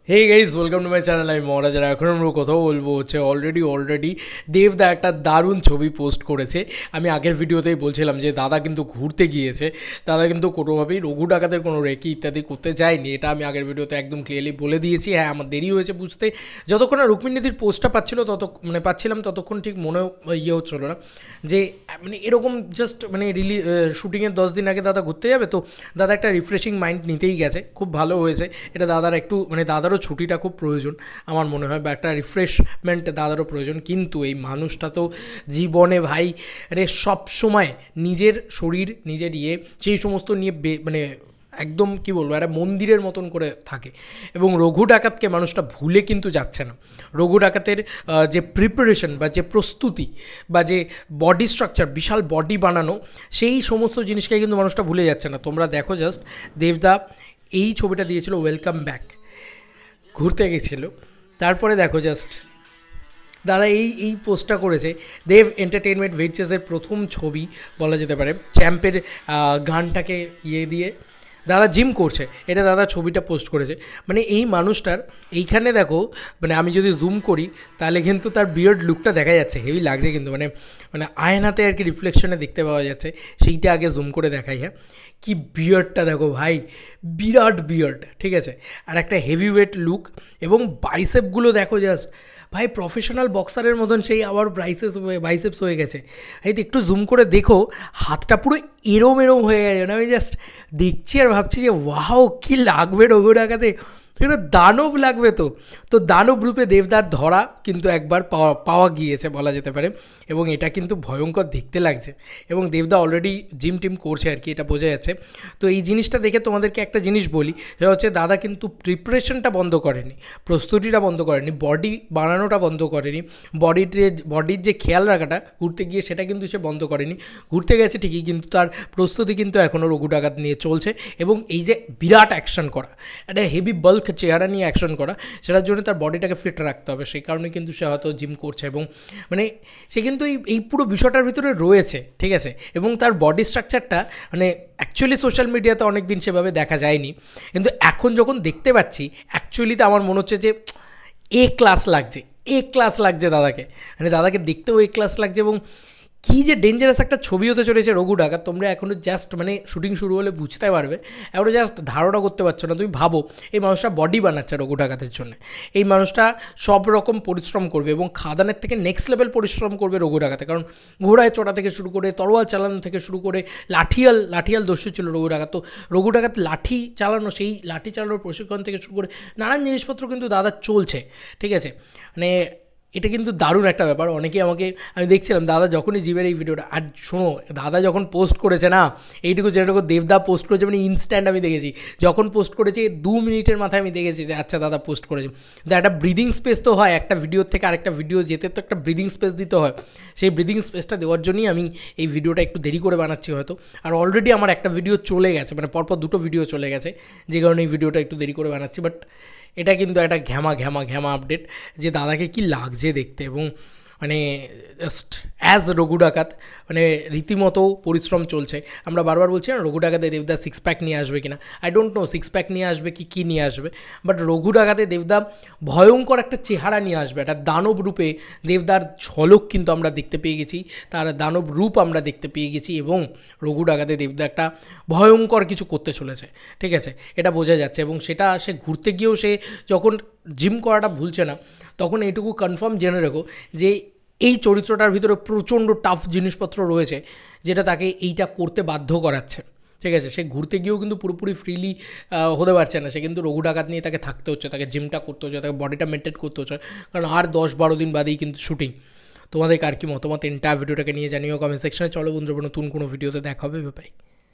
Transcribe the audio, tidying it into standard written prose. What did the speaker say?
Hey guys, welcome to my channel. আমি মহারাজ। এখন আমরা কোথাও বলবো হচ্ছে অলরেডি দেবদা একটা দারুণ ছবি পোস্ট করেছে। আমি আগের ভিডিওতেই বলছিলাম যে দাদা কিন্তু ঘুরতে গিয়েছে, দাদা কিন্তু কোনোভাবেই রঘু ডাকাতের কোনো রেকি ইত্যাদি করতে যায়নি। এটা আমি আগের ভিডিওতে একদম ক্লিয়ারলি বলে দিয়েছি। হ্যাঁ, আমার দেরি হয়েছে বুঝতে। যতক্ষণ না রুক্মিণীদির পোস্টটা পাচ্ছিলাম ততক্ষণ ঠিক মনে হচ্ছিল না যে এরকম জাস্ট শুটিংয়ের 10 দিন আগে দাদা ঘুরতে যাবে, তো দাদা একটা রিফ্রেশিং মাইন্ড নিতেই গেছে। খুব ভালো হয়েছে এটা। দাদার একটু দাদারও ছুটিটা খুব প্রয়োজন আমার মনে হয়, বা একটা রিফ্রেশমেন্ট দাদারও প্রয়োজন। কিন্তু এই মানুষটা তো জীবনে ভাই সব সময় নিজের শরীর, নিজের সেই সমস্ত নিয়ে একদম কী বলবো, একটা মন্দিরের মতন করে থাকে। এবং রঘু ডাকাতকে মানুষটা ভুলে কিন্তু যাচ্ছে না। রঘু ডাকাতের যে প্রিপারেশন বা যে প্রস্তুতি বা যে বডি স্ট্রাকচার, বিশাল বডি বানানো, সেই সমস্ত জিনিসকে কিন্তু মানুষটা ভুলে যাচ্ছে না। তোমরা দেখো জাস্ট, দেবদা এই ছবিটা দিয়েছিল ওয়েলকাম ব্যাক, ঘুরতে গেছিল। তারপরে দেখো জাস্ট দাদা এই পোস্টটা করেছে। দেব এন্টারটেনমেন্ট ভেঞ্চার্সের প্রথম ছবি বলা যেতে পারে, চ্যাম্পের গানটাকে দিয়ে দাদা জিম করছে, এটা দাদা ছবিটা পোস্ট করেছে। এই মানুষটার এইখানে দেখো, আমি যদি জুম করি তাহলে কিন্তু তার বিয়ার্ড লুকটা দেখা যাচ্ছে, হেভি লাগছে কিন্তু। আয়নাতে আর কি রিফ্লেকশনে দেখতে পাওয়া যাচ্ছে, সেইটা আগে জুম করে দেখাই। হ্যাঁ, কি বিয়ার্ডটা দেখো ভাই, বিরাট বিয়ার্ড, ঠিক আছে। আর একটা হেভি ওয়েট লুক, এবং বাইসেপগুলো দেখো জাস্ট ভাই, প্রফেশনাল বক্সারের মতন সেই আবার বাইসেপস হয়ে গেছে। এই তো একটু জুম করে দেখো, হাতটা পুরো এরম হয়ে গেছে। আমি জাস্ট দেখছি আর ভাবছি যে ওয়াও, কী লাগবে রঘু ডাকাতে, এটা দানব লাগবে। তো দানব রূপে দেবদার ধরা কিন্তু একবার পাওয়া গিয়েছে বলা যেতে পারে, এবং এটা কিন্তু ভয়ঙ্কর দেখতে লাগছে। এবং দেবদা অলরেডি জিম টিম করছে আর কি, এটা বোঝা যাচ্ছে। তো এই জিনিসটা দেখে তোমাদেরকে একটা জিনিস বলি, সেটা হচ্ছে দাদা কিন্তু প্রিপারেশনটা বন্ধ করেনি, প্রস্তুতিটা বন্ধ করেনি, বডি বানানোটা বন্ধ করেনি, বডির যে খেয়াল রাখাটা ঘুরতে গিয়ে সেটা কিন্তু সে বন্ধ করেনি। ঘুরতে গেছে ঠিকই, কিন্তু তার প্রস্তুতি কিন্তু এখনও রঘু ডাকাত নিয়ে চলছে। এবং এই যে বিরাট অ্যাকশন করা, একটা হেভি বাল্ক চেহারা নিয়ে অ্যাকশন করা, সেটার জন্য তার বডিটাকে ফিট রাখতে হবে। সেই কারণে কিন্তু সে হয়তো জিম করছে, এবং সে কিন্তু এই পুরো বিষয়টার ভিতরে রয়েছে, ঠিক আছে। এবং তার বডি স্ট্রাকচারটা অ্যাকচুয়ালি সোশ্যাল মিডিয়াতে অনেক দিন সেভাবে দেখা যায়নি, কিন্তু এখন যখন দেখতে পাচ্ছি অ্যাকচুয়ালিতে আমার মনে হচ্ছে যে ক্লাস লাগছে দাদাকে। দাদাকে দেখতেও ক্লাস লাগছে। এবং কী যে ডেঞ্জারাস একটা ছবি হতে চলেছে রঘু ডাকাত, তোমরা এখনও জাস্ট শুটিং শুরু হলে বুঝতে পারবে, এখনও জাস্ট ধারণা করতে পারছো না। তুমি ভাবো, এই মানুষটা বডি বানাচ্ছে রঘু ডাকাতের জন্য, এই মানুষটা সব রকম পরিশ্রম করবে, এবং খাদানের থেকে নেক্সট লেভেল পরিশ্রম করবে রঘু ডাকাতে। কারণ ঘোড়ায় চড়া থেকে শুরু করে, তরোয়াল চালানো থেকে শুরু করে, লাঠিয়াল দস্যু ছিল রঘু ডাকাত। তো রঘু ডাকাত লাঠি চালানো, সেই লাঠি চালানোর প্রশিক্ষণ থেকে শুরু করে নানান জিনিসপত্র কিন্তু দাদা চলছে, ঠিক আছে। এটা কিন্তু দারুণ একটা ব্যাপার। অনেকেই আমি দেখছিলাম দাদা যখনই জিমের এই ভিডিওটা, আর শোনো, দাদা যখন পোস্ট করেছে না, যেটুকু দেবদা পোস্ট করেছে, ইনস্ট্যান্ট আমি দেখেছি। যখন পোস্ট করেছে 2 মিনিটের মাথায় আমি দেখেছি যে আচ্ছা দাদা পোস্ট করেছে। তো একটা ব্রিদিং স্পেস তো হয়, একটা ভিডিওর থেকে আরেকটা ভিডিও যেতে তো একটা ব্রিদিং স্পেস দিতে হয়। সেই ব্রিদিং স্পেসটা দেওয়ার জন্যই আমি এই ভিডিওটা একটু দেরি করে বানাচ্ছি হয়তো। আর অলরেডি আমার একটা ভিডিও চলে গেছে, পরপর 2টো ভিডিও চলে গেছে, যে কারণে এই ভিডিওটা একটু দেরি করে বানাচ্ছি। বাট এটা কিন্তু একটা ঘ্যামা আপডেট, যে দাদাকে কি লাগছে দেখতে। এবং জাস্ট অ্যাজ রঘু ডাকাত রীতিমতো পরিশ্রম চলছে। আমরা বারবার বলছি না রঘু ডাকাতে দেবদা 6 প্যাক নিয়ে আসবে কিনা, আই ডোন্ট নো 6 প্যাক নিয়ে আসবে কি নিয়ে আসবে, বাট রঘু ডাকাতে দেবদা ভয়ঙ্কর একটা চেহারা নিয়ে আসবে, একটা দানব রূপে দেবদার ঝলক কিন্তু আমরা দেখতে পেয়ে গেছি, তার দানব রূপ আমরা দেখতে পেয়ে গেছি। এবং রঘু ডাকাতে দেবদা একটা ভয়ঙ্কর কিছু করতে চলেছে, ঠিক আছে, এটা বোঝা যাচ্ছে। এবং সেটা সে ঘুরতে গিয়েও সে যখন জিম করাটা ভুলছে না, তখন এইটুকু কনফার্ম জেনে রেখো যে এই চরিত্রটার ভিতরে প্রচণ্ড টাফ জিনিসপত্র রয়েছে, যেটা তাকে এইটা করতে বাধ্য করাচ্ছে, ঠিক আছে। সে ঘুরতে গিয়েও কিন্তু পুরোপুরি ফ্রিলি হতে পারছে না, সে কিন্তু রঘু ডাকাত নিয়ে তাকে থাকতে হচ্ছে, তাকে জিমটা করতে হচ্ছে, তাকে বডিটা মেনটেন করতে হচ্ছে, কারণ আর 10-12 দিন বাদেই কিন্তু শুটিং। তোমাদের কার কি মতামত এন্টায়ার ভিডিওটাকে নিয়ে জানিও কমেন্ট সেকশনে। চলো বন্ধুরা, নতুন কোনো ভিডিওতে দেখা হবে, বাই।